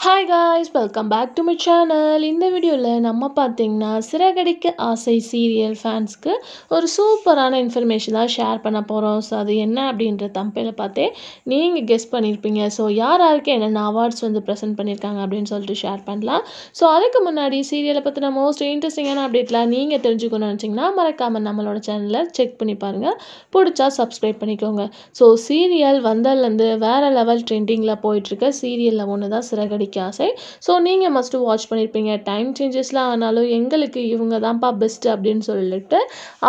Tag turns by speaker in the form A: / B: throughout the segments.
A: Hi guys, welcome back to my channel. இந்த வீடியோவில் நம்ம பார்த்தீங்கன்னா சிறகடிக்க ஆசை சீரியல் ஃபேன்ஸ்க்கு ஒரு சூப்பரான இன்ஃபர்மேஷன் தான் ஷேர் பண்ண போகிறோம். ஸோ அது என்ன அப்படின்ற தம்பையில் பார்த்தே நீங்கள் கெஸ் பண்ணியிருப்பீங்க. ஸோ யார் யாருக்கு என்னென்ன அவார்ட்ஸ் வந்து ப்ரெசென்ட் பண்ணியிருக்காங்க அப்படின்னு சொல்லிட்டு ஷேர் பண்ணலாம். ஸோ அதுக்கு முன்னாடி சீரியலை பற்றின மோஸ்ட் இன்ட்ரெஸ்டிங்கான அப்டேட்லாம் நீங்கள் தெரிஞ்சுக்கணும்னு நினச்சிங்கன்னா மறக்காமல் நம்மளோட சேனலை செக் பண்ணி பாருங்கள். பிடிச்சா சப்ஸ்கிரைப் பண்ணிக்கோங்க. ஸோ சீரியல் வந்ததுலேருந்து வேறு லெவல் ட்ரெண்டிங்கில் போயிட்டுருக்க சீரியலில் ஒன்று தான் சிறகடிக்க ஆசை. ஸோ நீங்கள் மஸ்ட்டு வாட்ச் பண்ணியிருப்பீங்க. டைம் சேஞ்சஸ்லாம் ஆனாலும் எங்களுக்கு இவங்க தான்ப்பா பெஸ்ட்டு அப்படின்னு சொல்லிட்டு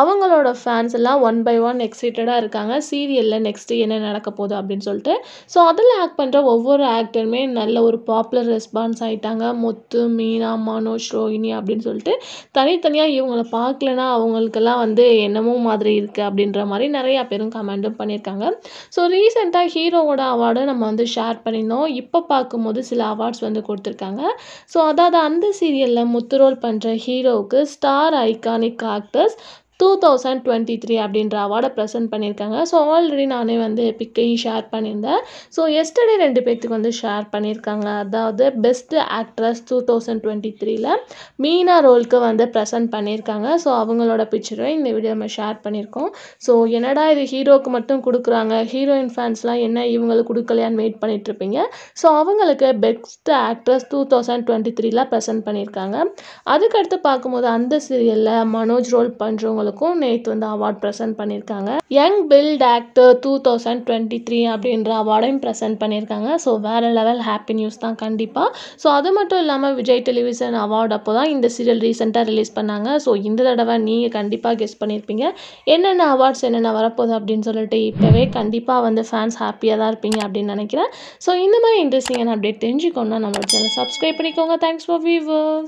A: அவங்களோட ஃபேன்ஸ் எல்லாம் ஒன் பை ஒன் எக்ஸைட்டடாக இருக்காங்க. சீரியலில் நெக்ஸ்ட்டு என்ன நடக்க போகுது அப்படின்னு சொல்லிட்டு. ஸோ அதில் ஆக்ட் பண்ணுற ஒவ்வொரு ஆக்டருமே நல்ல ஒரு பாப்புலர் ரெஸ்பான்ஸ் ஆகிட்டாங்க. முத்து, மீனா, மனோஜ், ரோஹிணி அப்படின்னு சொல்லிட்டு தனித்தனியாக இவங்கள பார்க்கலன்னா அவங்களுக்கெல்லாம் வந்து என்னமோ மாதிரி இருக்குது அப்படின்ற மாதிரி நிறையா பேரும் கமெண்ட்டும் பண்ணியிருக்காங்க. ஸோ ரீசெண்டாக ஹீரோவோட அவார்டை நம்ம வந்து ஷேர் பண்ணியிருந்தோம். இப்போ பார்க்கும்போது சில அவார்ட்ஸ் வந்து கொடுத்துருக்காங்க. ஸோ அதாவது அந்த சீரியலில் முத்து ரோல் பண்ணுற ஹீரோவுக்கு ஸ்டார் ஐகானிக் ஆக்டர்ஸ் 2023 அப்படின்ற அவார்டை ப்ரெசென்ட் பண்ணியிருக்காங்க. ஸோ ஆல்ரெடி நானே வந்து பிக்கையும் ஷேர் பண்ணியிருந்தேன். ஸோ எஸ்டர்டே 2 பேர்த்துக்கு வந்து ஷேர் பண்ணியிருக்காங்க. அதாவது பெஸ்ட் ஆக்ட்ரஸ் 2023ல் மீனா ரோலுக்கு வந்து ப்ரெசென்ட் பண்ணியிருக்காங்க. ஸோ அவங்களோட பிக்சரை இந்த வீடியோ நம்ம ஷேர் பண்ணியிருக்கோம். ஸோ என்னடா இது ஹீரோவுக்கு மட்டும் கொடுக்குறாங்க, ஹீரோயின் ஃபேன்ஸ்லாம் என்ன இவங்களுக்கு கொடுக்கலையான்னு வெயிட் பண்ணிகிட்ருப்பீங்க. ஸோ அவங்களுக்கு பெஸ்ட் ஆக்ட்ரஸ் 2023ல் ப்ரெசென்ட் பண்ணியிருக்காங்க. அதுக்கடுத்து பார்க்கும்போது அந்த சீரியலில் மனோஜ் ரோல் பண்ணுறவங்க நேற்று வந்து அவார்ட் ப்ரெசென்ட் பண்ணியிருக்காங்க. யங் பில்ட் ஆக்டர் 2023 அப்படின்ற அவார்டையும் ப்ரெசென்ட் பண்ணியிருக்காங்க. ஸோ வேறு லெவல் ஹாப்பி நியூஸ் தான் கண்டிப்பாக. ஸோ அது மட்டும் இல்லாமல் விஜய் டெலிவிஷன் அவார்டு அப்போ தான் இந்த சீரியல் ரீசெண்டாக ரிலீஸ் பண்ணாங்க. ஸோ இந்த தடவை நீங்கள் கண்டிப்பாக கெஸ் பண்ணியிருப்பீங்க என்னென்ன அவார்ட்ஸ் என்னென்ன வரப்போகுது அப்படின்னு சொல்லிட்டு. இப்போவே கண்டிப்பாக வந்து ஃபேன்ஸ் ஹாப்பியாக தான் இருப்பீங்க அப்படின்னு நினைக்கிறேன். ஸோ இந்த மாதிரி இன்ட்ரெஸ்டிங்கான அப்டேட் தெரிஞ்சுக்கணுன்னா நம்மளோட சேனல் சப்ஸ்கிரைப் பண்ணிக்கோங்க. Thanks for viewers.